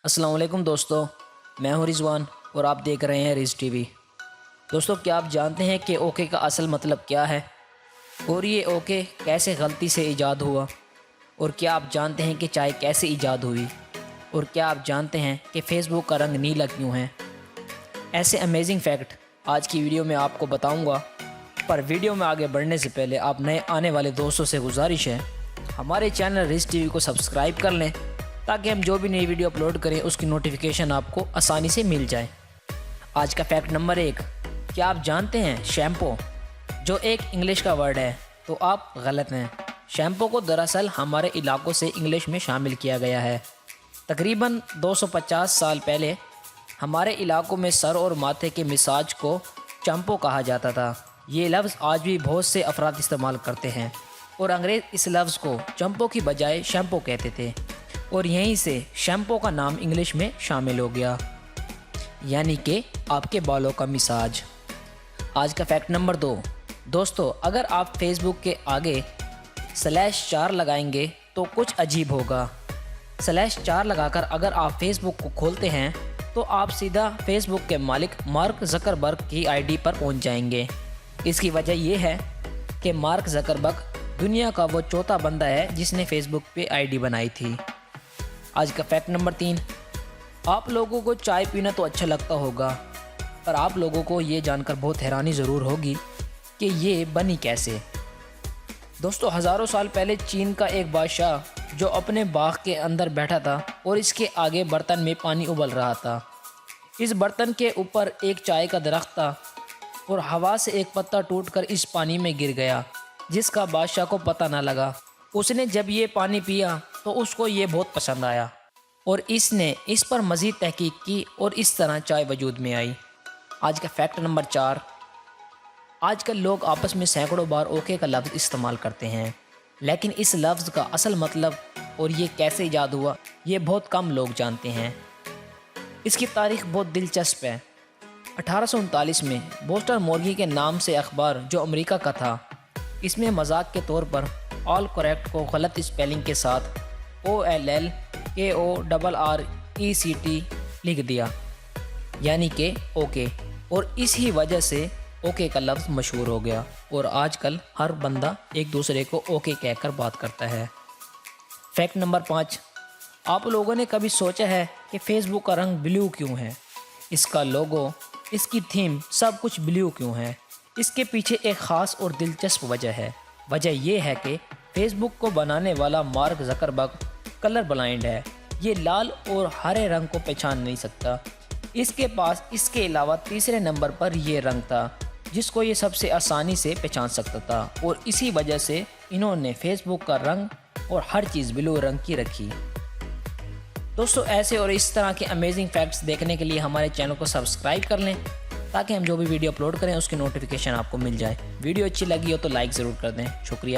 अस्सलाम वालेकुम दोस्तों, मैं हूं रिजवान और आप देख रहे हैं रिज टीवी। दोस्तों, क्या आप जानते हैं कि ओके का असल मतलब क्या है और ये ओके कैसे गलती से ईजाद हुआ? और क्या आप जानते हैं कि चाय कैसे ईजाद हुई? और क्या आप जानते हैं कि फ़ेसबुक का रंग नीला क्यों है? ऐसे अमेजिंग फैक्ट आज की वीडियो में आपको बताऊंगा। पर वीडियो में आगे बढ़ने से पहले आप नए आने वाले दोस्तों से गुजारिश है, हमारे चैनल रिज टीवी को सब्सक्राइब कर लें ताकि हम जो भी नई वीडियो अपलोड करें उसकी नोटिफिकेशन आपको आसानी से मिल जाए। आज का फैक्ट नंबर 1, क्या आप जानते हैं शैम्पू जो एक इंग्लिश का वर्ड है? तो आप गलत हैं। शैम्पू को दरअसल हमारे इलाकों से इंग्लिश में शामिल किया गया है। तकरीबन 250 साल पहले हमारे इलाकों में सर और माथे के मिसाज को चंपो कहा जाता था। ये लफ्ज़ आज भी बहुत से अफराद इस्तेमाल करते हैं और अंग्रेज़ इस लफ्ज़ को चंपो की बजाय शैम्पू कहते थे और यहीं से शैम्पू का नाम इंग्लिश में शामिल हो गया, यानी कि आपके बालों का मिसाज। आज का फैक्ट नंबर 2, दोस्तों, अगर आप फेसबुक के आगे /4 लगाएंगे तो कुछ अजीब होगा। /4 लगाकर अगर आप फेसबुक को खोलते हैं तो आप सीधा फेसबुक के मालिक मार्क ज़करबर्ग की आईडी पर पहुंच जाएंगे। इसकी वजह यह है कि मार्क ज़करबर्ग दुनिया का वो चौथा बंदा है जिसने फेसबुक पे आईडी बनाई थी। आज का फैक्ट नंबर 3, आप लोगों को चाय पीना तो अच्छा लगता होगा, पर आप लोगों को ये जानकर बहुत हैरानी ज़रूर होगी कि ये बनी कैसे। दोस्तों, हज़ारों साल पहले चीन का एक बादशाह जो अपने बाग के अंदर बैठा था और इसके आगे बर्तन में पानी उबल रहा था। इस बर्तन के ऊपर एक चाय का दरख्त था और हवा से एक पत्ता टूटकर इस पानी में गिर गया, जिसका बादशाह को पता ना लगा। उसने जब ये पानी पिया तो उसको ये बहुत पसंद आया और इसने इस पर मज़ीद तहकीक की और इस तरह चाय वजूद में आई। आज का फैक्ट नंबर 4, आजकल लोग आपस में सैकड़ों बार ओके का लफ्ज़ इस्तेमाल करते हैं, लेकिन इस लफ्ज़ का असल मतलब और ये कैसे ईजाद हुआ ये बहुत कम लोग जानते हैं। इसकी तारीख़ बहुत दिलचस्प है। 1839 में बोस्टन मॉर्गी के नाम से अखबार जो अमेरिका का था, इसमें मजाक के तौर पर ऑल करेक्ट को गलत स्पेलिंग के साथ OLLKORRECT लिख दिया, यानी कि ओके, और इसी वजह से ओके का लफ्ज़ मशहूर हो गया और आजकल हर बंदा एक दूसरे को ओके कहकर बात करता है। फैक्ट नंबर 5, आप लोगों ने कभी सोचा है कि फेसबुक का रंग ब्लू क्यों है? इसका लोगो, इसकी थीम, सब कुछ ब्लू क्यों है? इसके पीछे एक ख़ास और दिलचस्प वजह है। वजह यह है कि फेसबुक को बनाने वाला मार्क ज़करबर्ग कलर ब्लाइंड है। ये लाल और हरे रंग को पहचान नहीं सकता। इसके पास इसके अलावा तीसरे नंबर पर यह रंग था जिसको ये सबसे आसानी से पहचान सकता था और इसी वजह से इन्होंने फेसबुक का रंग और हर चीज़ ब्लू रंग की रखी। दोस्तों, ऐसे और इस तरह के अमेजिंग फैक्ट्स देखने के लिए हमारे चैनल को सब्सक्राइब कर लें ताकि हम जो भी वीडियो अपलोड करें उसकी नोटिफिकेशन आपको मिल जाए। वीडियो अच्छी लगी हो तो लाइक ज़रूर कर दें। शुक्रिया।